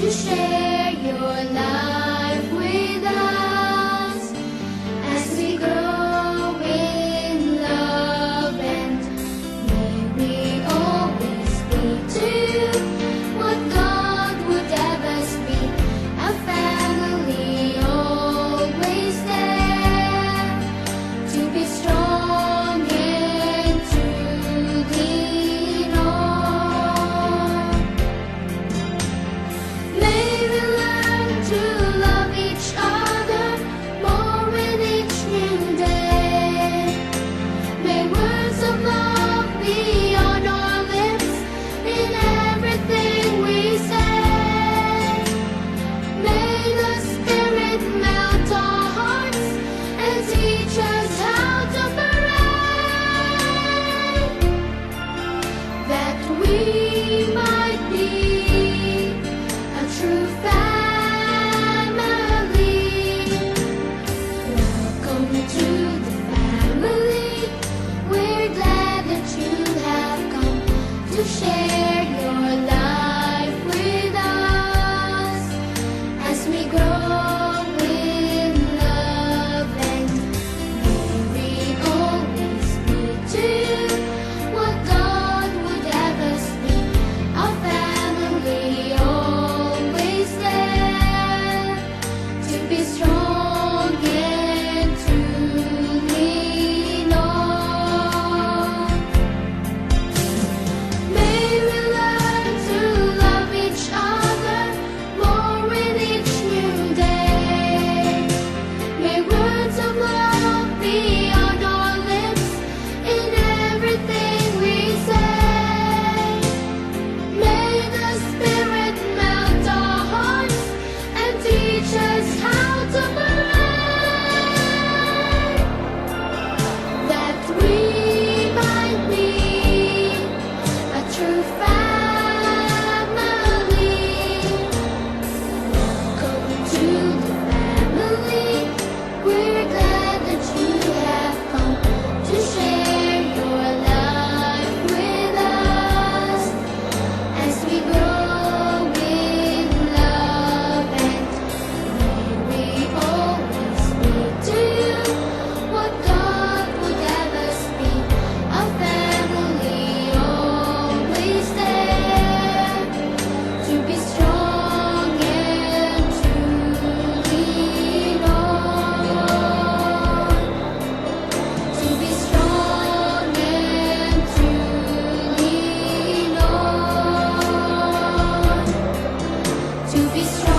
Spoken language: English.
to share your life with us as we grow in love, and may we always be to you what God would have us be, a family always there to be strong and to lean on. May we learn to love each other more with each new day. May words of love be on our lips in everything we say. May the Spirit melt our hearts and teach us how to pray, that we might be a true family. Welcome to the family. We're glad that you have come to share your life with us as we grow in love, and may we always be to you what God would have us be, a family always there to be strong and to lean on. May we learn to love each other more with each new day. May words of love be on our lips in everything we say. May the Spirit melt our hearts and teach us how to pray, that we might be a true family. Welcome to the family. We're glad that you have come to share your life with us as we grow in love, and may we always be to you what God would have us be, a family always there to be strong and to lean on, to be strong and to lean on, to be strong.